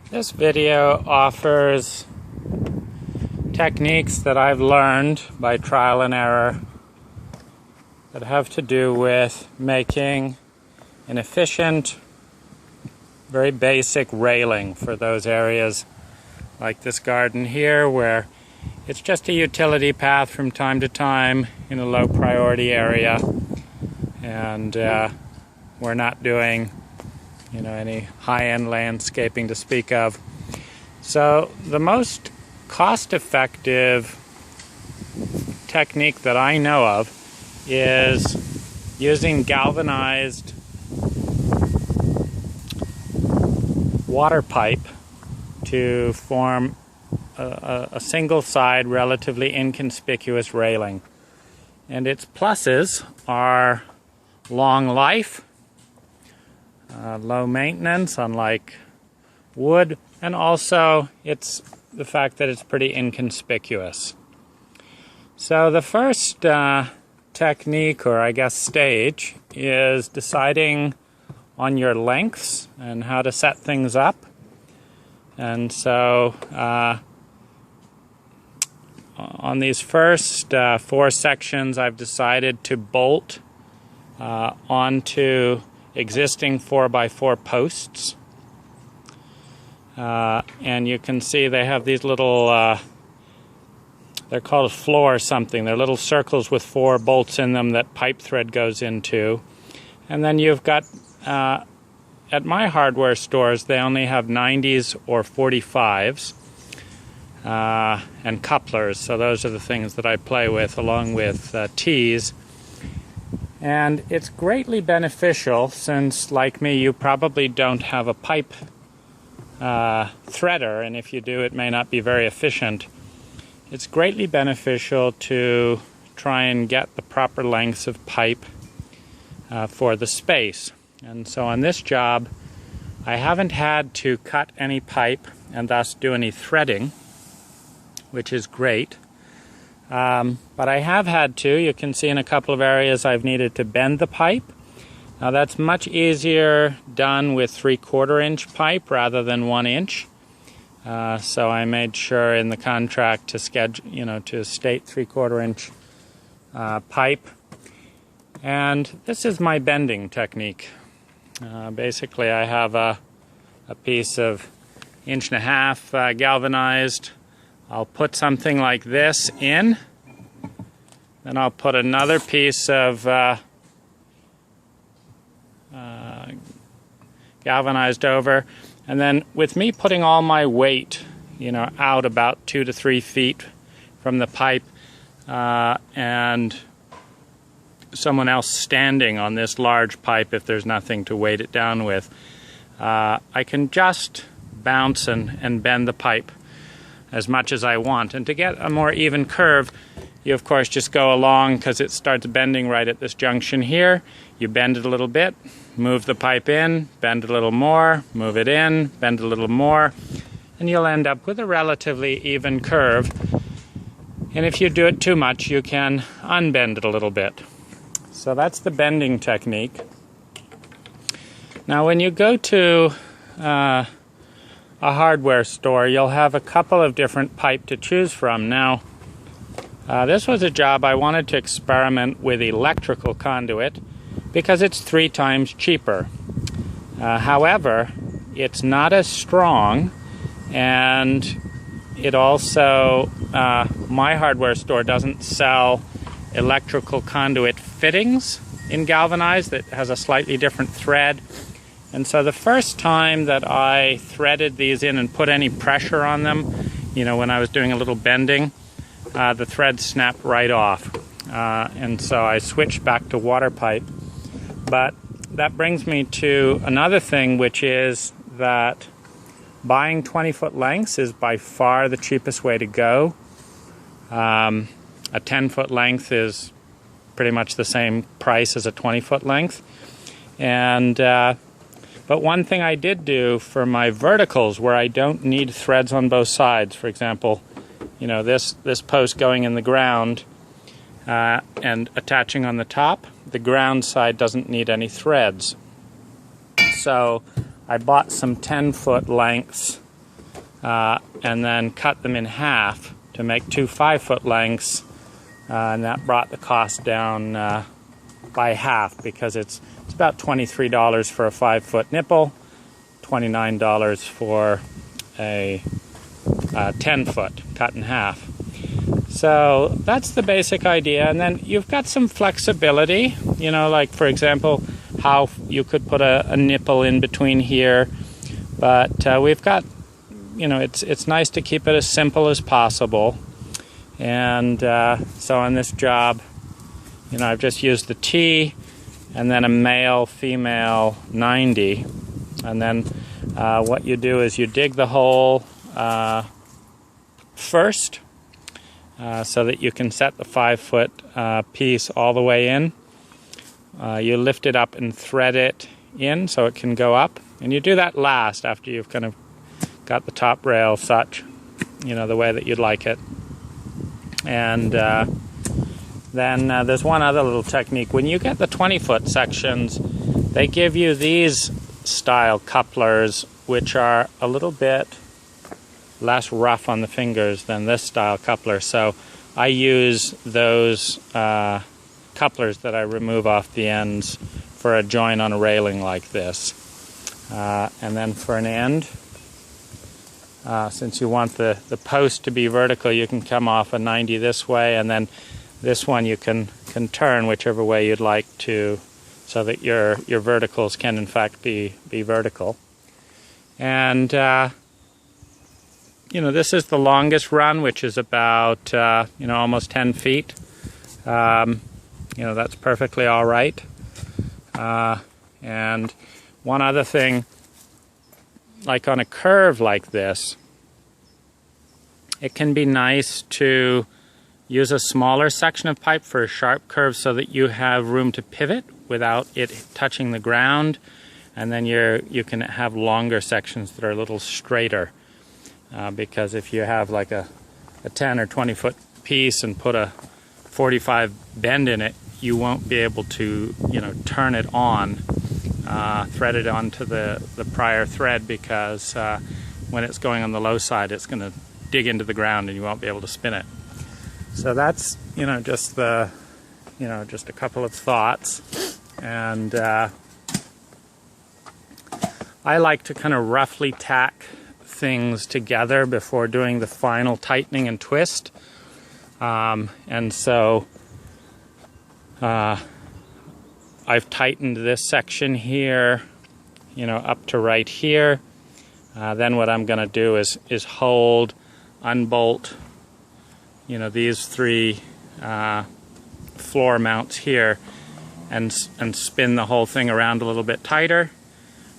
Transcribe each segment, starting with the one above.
This video offers techniques that I've learned by trial and error that have to do with making an efficient, very basic railing for those areas like this garden here, where it's just a utility path from time to time in a low priority area, and we're not doing any high-end landscaping to speak of. So the most cost-effective technique that I know of is using galvanized water pipe to form a single-side, relatively inconspicuous railing. And its pluses are long life, low maintenance, unlike wood, and also it's the fact that it's pretty inconspicuous. So the first technique, or I guess stage, is deciding on your lengths and how to set things up. And so on these first 4 sections, I've decided to bolt onto existing 4x4 posts. And you can see they have these little, they're called floor something. They're little circles with 4 bolts in them that pipe thread goes into. And then you've got, at my hardware stores, they only have 90s or 45s and couplers. So those are the things that I play with, along with T's. And it's greatly beneficial since, like me, you probably don't have a pipe threader, and if you do, it may not be very efficient. It's greatly beneficial to try and get the proper lengths of pipe for the space. And so on this job, I haven't had to cut any pipe and thus do any threading, which is great. But I have had to. You can see in a couple of areas I've needed to bend the pipe. Now that's much easier done with 3/4 inch pipe rather than 1 inch. So I made sure in the contract to schedule, to state 3/4 inch pipe. And this is my bending technique. Basically, I have a piece of 1.5 inch galvanized. I'll put something like this in, then I'll put another piece of galvanized over, and then with me putting all my weight, out about 2 to 3 feet from the pipe, and someone else standing on this large pipe if there's nothing to weight it down with, I can just bounce and bend the pipe as much as I want. And to get a more even curve, you of course just go along, because it starts bending right at this junction here. You bend it a little bit, move the pipe in, bend a little more, move it in, bend a little more, and you'll end up with a relatively even curve. And if you do it too much, you can unbend it a little bit. So that's the bending technique. Now when you go to a hardware store, you'll have a couple of different pipe to choose from. Now, this was a job I wanted to experiment with electrical conduit because it's 3 times cheaper. However, it's not as strong, and it also, my hardware store doesn't sell electrical conduit fittings in galvanized that has a slightly different thread. And so the first time that I threaded these in and put any pressure on them, when I was doing a little bending, the thread snapped right off. And so I switched back to water pipe. But that brings me to another thing, which is that buying 20-foot lengths is by far the cheapest way to go. A 10-foot length is pretty much the same price as a 20-foot length. And but one thing I did do for my verticals, where I don't need threads on both sides, for example, this post going in the ground and attaching on the top, the ground side doesn't need any threads. So I bought some 10-foot lengths and then cut them in half to make 2 5-foot lengths, and that brought the cost down by half, because it's about $23 for a 5-foot nipple, $29 for a 10-foot cut in half. So that's the basic idea, and then you've got some flexibility, you know, like for example how you could put a nipple in between here, but we've got, you know, it's nice to keep it as simple as possible. And so on this job, you know, I've just used the T and then a male female 90, and then what you do is you dig the hole first, so that you can set the 5-foot piece all the way in. You lift it up and thread it in so it can go up, and you do that last after you've kind of got the top rail such, you know, the way that you'd like it. And then there's one other little technique. When you get the 20-foot sections, they give you these style couplers, which are a little bit less rough on the fingers than this style coupler. So I use those couplers that I remove off the ends for a join on a railing like this. And then for an end, since you want the post to be vertical, you can come off a 90 this way, and then this one you can turn whichever way you'd like to, so that your verticals can in fact be vertical. And you know, this is the longest run, which is about you know, almost 10 feet. You know, that's perfectly all right. And one other thing, like on a curve like this, it can be nice to use a smaller section of pipe for a sharp curve so that you have room to pivot without it touching the ground, and then you can have longer sections that are a little straighter. Because if you have like a 10 or 20 foot piece and put a 45 bend in it, you won't be able to, you know, turn it on, thread it onto the prior thread, because when it's going on the low side, it's going to dig into the ground and you won't be able to spin it. So that's, you know, just a couple of thoughts. And I like to kind of roughly tack things together before doing the final tightening and twist. And so I've tightened this section here, you know, up to right here. Then what I'm going to do is hold, unbolt, you know, these 3 floor mounts here, and spin the whole thing around a little bit tighter,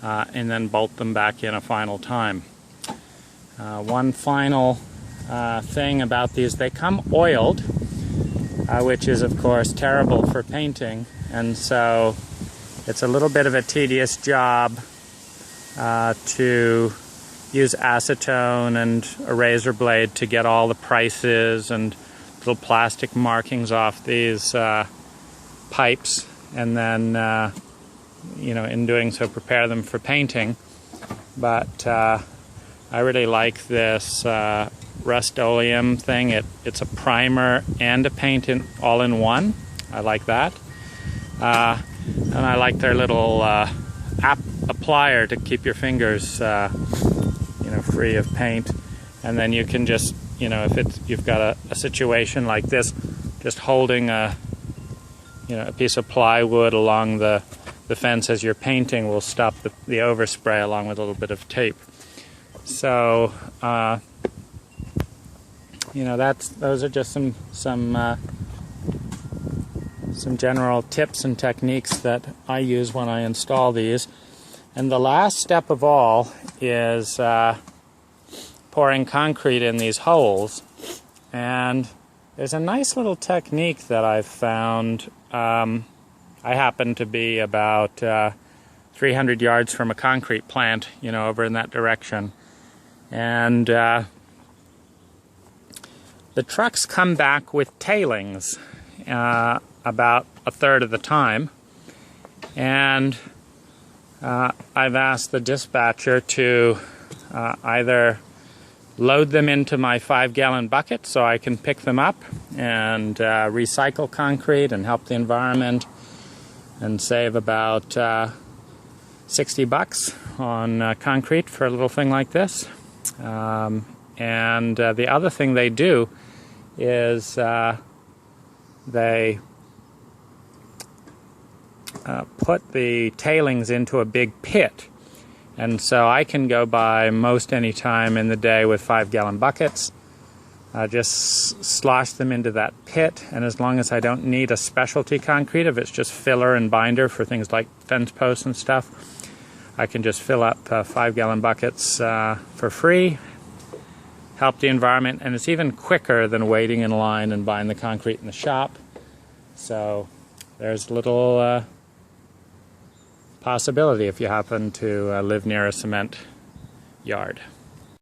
and then bolt them back in a final time. One final thing about these, they come oiled, which is of course terrible for painting, and so it's a little bit of a tedious job to use acetone and a razor blade to get all the prices and little plastic markings off these pipes, and then you know, in doing so prepare them for painting. But I really like this Rust-Oleum thing. It's a primer and a paint all in one. I like that. And I like their little applier to keep your fingers you know, free of paint. And then you can just, you know, if you've got a situation like this, just holding a piece of plywood along the fence as you're painting will stop the overspray, along with a little bit of tape. So you know, those are just some general tips and techniques that I use when I install these. And the last step of all is pouring concrete in these holes. And there's a nice little technique that I've found. I happen to be about 300 yards from a concrete plant, you know, over in that direction. And the trucks come back with tailings about a third of the time. And I've asked the dispatcher to either load them into my 5-gallon bucket so I can pick them up and recycle concrete and help the environment and save about 60 bucks on concrete for a little thing like this. And the other thing they do is they put the tailings into a big pit. And so I can go by most any time in the day with 5-gallon buckets, just slosh them into that pit, and as long as I don't need a specialty concrete, if it's just filler and binder for things like fence posts and stuff, I can just fill up 5-gallon buckets for free, help the environment, and it's even quicker than waiting in line and buying the concrete in the shop. So there's a little possibility if you happen to live near a cement yard.